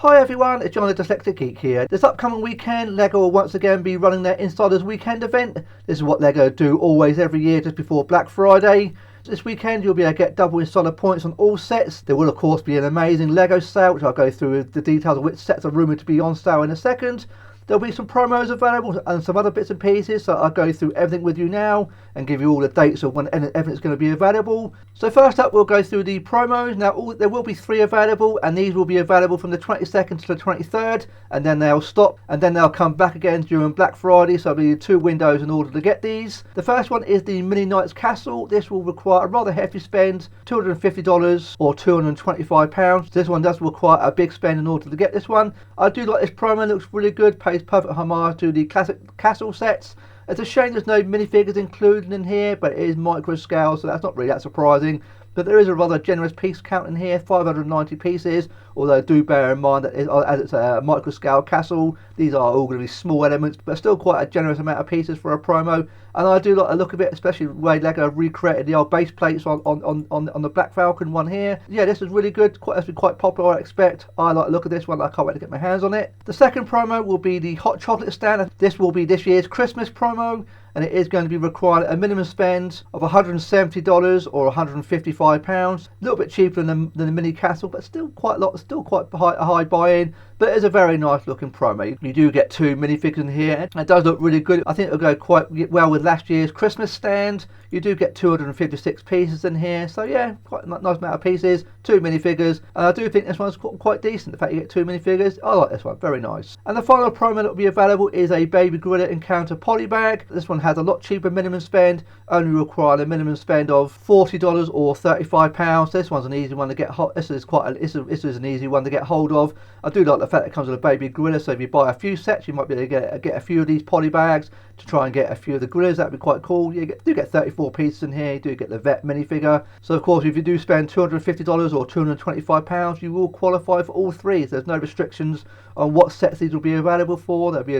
Hi everyone, it's John the Dyslexic Geek here. This upcoming weekend, LEGO will once again be running their Insiders Weekend event. This is what LEGO do always every year just before Black Friday. This weekend you'll be able to get double Insider points on all sets. There will of course be an amazing LEGO sale, which I'll go through the details of which sets are rumoured to be on sale in a second. There'll be some promos available and some other bits and pieces, so I'll go through everything with you now and give you all the dates of when everything's going to be available. So first up we'll go through the promos. Now there will be 3 available, and these will be available from the 22nd to the 23rd, and then they'll stop and then they'll come back again during Black Friday, so there'll be 2 windows in order to get these. The first one is the Mini Knights Castle. This will require a rather hefty spend, $250 or £225. This one does require a big spend in order to get this one. I do like this promo, it looks really good, pays perfect homage to the classic castle sets. It's a shame there's no minifigures included in here, but it is micro scale, so that's not really that surprising. But there is a rather generous piece count in here, 590 pieces, although do bear in mind that as it's a micro scale castle, these are all going to be small elements, but still quite a generous amount of pieces for a promo. And I do like the look of it, especially the way LEGO recreated the old base plates on the Black Falcon one here. Yeah, this is really good, has been quite popular, I expect. I like the look of this one, I can't wait to get my hands on it. The second promo will be the hot chocolate stand. This will be this year's Christmas promo, and it is going to be requiring a minimum spend of $170 or £155. A little bit cheaper than the mini castle, but still quite a high buy-in. But it is a very nice looking promo. You do get 2 minifigures in here. It does look really good. I think it'll go quite well with last year's Christmas stand. You do get 256 pieces in here. So yeah, quite a nice amount of pieces, 2 minifigures. And I do think this one's quite decent. The fact you get 2 minifigures, I like this one, very nice. And the final promo that will be available is a Baby Gorilla Encounter polybag. This one has a lot cheaper minimum spend, only requiring a minimum spend of $40 or £35. This one's an easy one to get hold. This is an easy one to get hold of. I do like the fact that it comes with a baby gorilla, so if you buy a few sets you might be able to get a few of these poly bags to try and get a few of the gorillas. That'd be quite cool. You do get 34 pieces in here. You do get the vet minifigure. So of course if you do spend $250 or £225, you will qualify for all 3. So there's no restrictions on what sets these will be available for. There'll be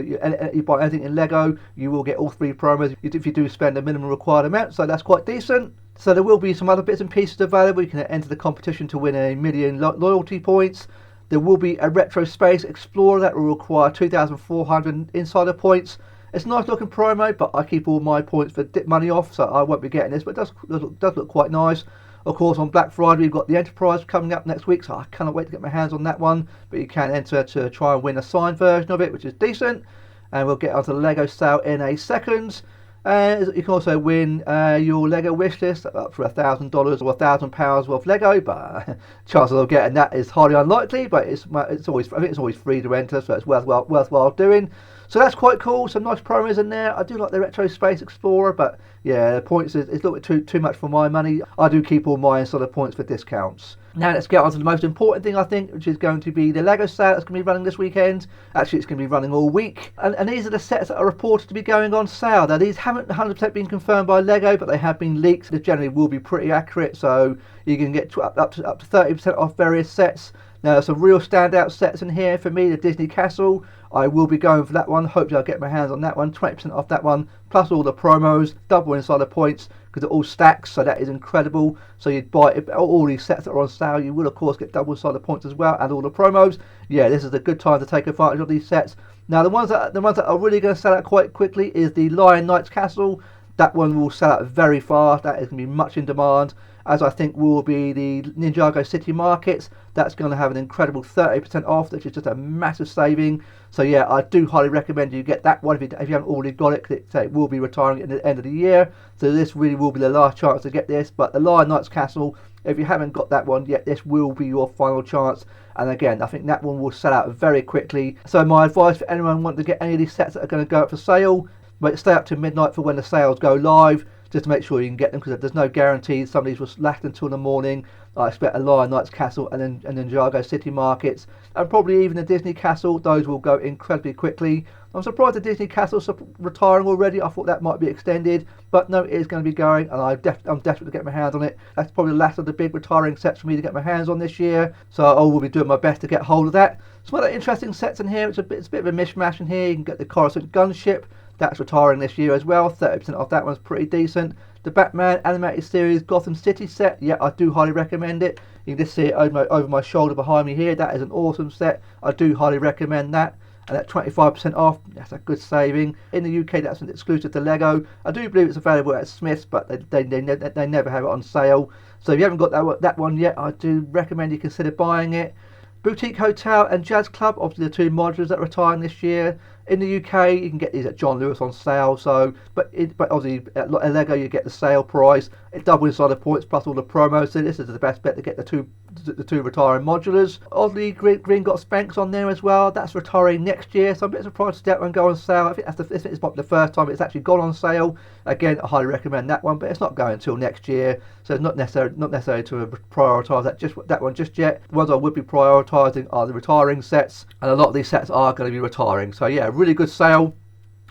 you buy anything in LEGO, you will get all 3 promos if you do spend a minimum required amount, so that's quite decent. So there will be some other bits and pieces available. You can enter the competition to win 1 million loyalty points. There will be a Retro Space Explorer that will require 2,400 insider points. It's a nice looking promo, but I keep all my points for dip money off, so I won't be getting this, but it does look quite nice. Of course, on Black Friday, we've got the Enterprise coming up next week, so I cannot wait to get my hands on that one. But you can enter to try and win a signed version of it, which is decent. And we'll get onto the LEGO sale in a second. And you can also win your LEGO wish list up for $1,000 or £1,000 worth LEGO, but chances of getting that is highly unlikely. But I think it's always free to enter, so it's worthwhile doing. So that's quite cool. Some nice promos in there. I do like the Retro Space Explorer, but yeah, the points is a little bit too much for my money. I do keep all my insider points for discounts. Now let's get on to the most important thing, I think, which is going to be the LEGO sale that's going to be running this weekend. Actually, it's going to be running all week. And these are the sets that are reported to be going on sale. Now, these haven't 100% been confirmed by LEGO, but they have been leaked. They generally will be pretty accurate, so you can get up to 30% off various sets. Now, there's some real standout sets in here for me. The Disney Castle, I will be going for that one. Hopefully I'll get my hands on that one. 20% off that one, plus all the promos, double insider points, because it all stacks, so that is incredible. So you'd buy all these sets that are on sale, you will of course get double insider points as well, and all the promos. Yeah, this is a good time to take advantage of these sets. Now the ones that are really going to sell out quite quickly is the Lion Knights Castle. That one will sell out very fast. That is going to be much in demand, as I think will be the Ninjago City Markets. That's going to have an incredible 30% off, which is just a massive saving. So yeah, I do highly recommend you get that one if you haven't already got it, because it will be retiring at the end of the year. So this really will be the last chance to get this. But the Lion Knights Castle, if you haven't got that one yet, this will be your final chance. And again, I think that one will sell out very quickly. So my advice for anyone wanting to get any of these sets that are going to go up for sale, stay up to midnight for when the sales go live, just to make sure you can get them, because there's no guarantee some of these will last until the morning. I expect a Lion Knights Castle and then Ninjago City Markets, and probably even the Disney Castle, those will go incredibly quickly. I'm surprised the Disney Castle's retiring already. I thought that might be extended, but no, it is going to be going, and I'm desperate to get my hands on it. That's probably the last of the big retiring sets for me to get my hands on this year, so I will be doing my best to get hold of that. Some other interesting sets in here. It's a bit of a mishmash in here. You can get the Coruscant gunship. That's retiring this year as well. 30% off that one's pretty decent. The Batman animated series Gotham City set, yeah, I do highly recommend it. You can just see it over my shoulder behind me here. That is an awesome set. I do highly recommend that. And at 25% off, that's a good saving. In the UK, that's an exclusive to Lego. I do believe it's available at Smith's, but they never have it on sale. So if you haven't got that one yet, I do recommend you consider buying it. Boutique Hotel and Jazz Club, obviously the two modules that are retiring this year. In the UK, you can get these at John Lewis on sale. So, but obviously at Lego, you get the sale price. It doubles inside the points plus all the promos. So this is the best bet to get the two retiring modulars. Oddly, Green got Spanx on there as well. That's retiring next year. So I'm a bit surprised to see that one go on sale. I think it's not the first time it's actually gone on sale. Again, I highly recommend that one, but it's not going until next year. So it's not necessary to prioritise that one just yet. The ones I would be prioritising are the retiring sets, and a lot of these sets are going to be retiring. So yeah, really good sale.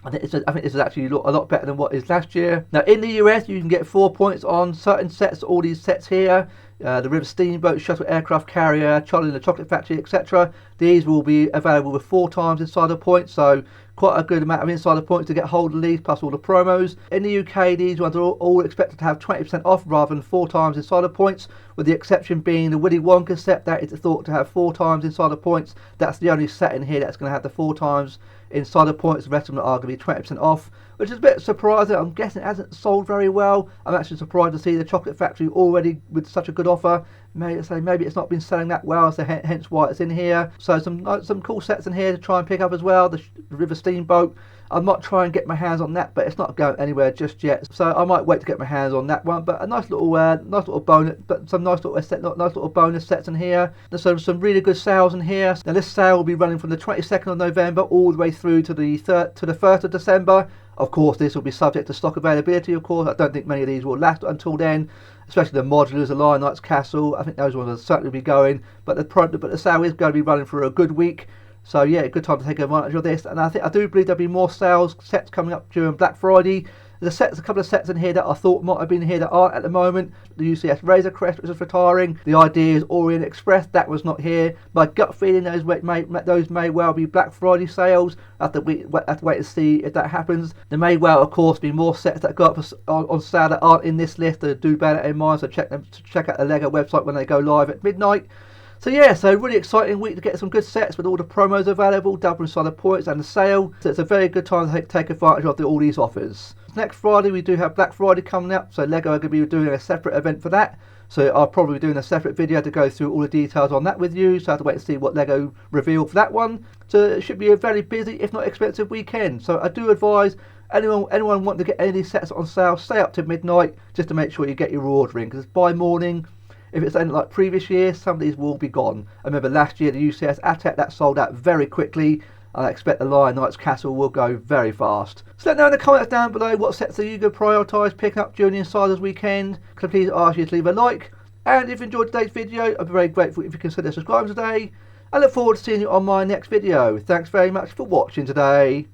I think this is actually a lot better than what is last year. Now in the US, you can get 4 points on certain sets. All these sets here, the River Steamboat, Shuttle Aircraft Carrier, Charlie and the Chocolate Factory, etc. These will be available with 4 times insider points. So quite a good amount of insider points to get hold of these, plus all the promos. In the UK, these ones are all expected to have 20% off rather than 4 times insider points, with the exception being the Willy Wonka set. That is thought to have 4 times insider points. That's the only set in here that's going to have the 4 times insider points. The rest of them are going to be 20% off, which is a bit surprising. I'm guessing it hasn't sold very well. I'm actually surprised to see the Chocolate Factory already with such a good offer. Maybe it's not been selling that well, so hence why it's in here. So some cool sets in here to try and pick up as well. The River Steamboat, I might try and get my hands on that, but it's not going anywhere just yet. So I might wait to get my hands on that one. But a nice little bonus, but some nice little bonus sets in here. There's some really good sales in here. Now this sale will be running from the 22nd of November all the way through to the 1st of December. Of course, this will be subject to stock availability. Of course, I don't think many of these will last until then. Especially the modulars, the Lion Knight's Castle. I think those ones will certainly be going. But the sale is going to be running for a good week. So yeah, good time to take advantage of this. And I do believe there'll be more sales sets coming up during Black Friday. There's a couple of sets in here that I thought might have been here that aren't at the moment. The UCS Razor Crest, which is retiring. The idea is Orient Express, that was not here. My gut feeling those may well be Black Friday sales. I have to wait and see if that happens. There may well, of course, be more sets that go up on sale that aren't in this list. So do bear that in mind. So check out the Lego website when they go live at midnight. So yeah, so really exciting week to get some good sets with all the promos available, double insider points and the sale. So it's a very good time to take advantage of all these offers. Next Friday we do have Black Friday coming up, so Lego are going to be doing a separate event for that. So I'll probably be doing a separate video to go through all the details on that with you. So I have to wait and see what Lego reveal for that one. So it should be a very busy, if not expensive weekend. So I do advise anyone wanting to get any of these sets on sale, stay up to midnight just to make sure you get your ordering, because by morning, if it's anything like previous years, some of these will be gone. I remember last year the UCS Attack, that sold out very quickly. I expect the Lion Knight's Castle will go very fast. So let me know in the comments down below what sets are you going to prioritise picking up during the Insiders weekend. Can I please ask you to leave a like? And if you enjoyed today's video, I'd be very grateful if you consider subscribing today. I look forward to seeing you on my next video. Thanks very much for watching today.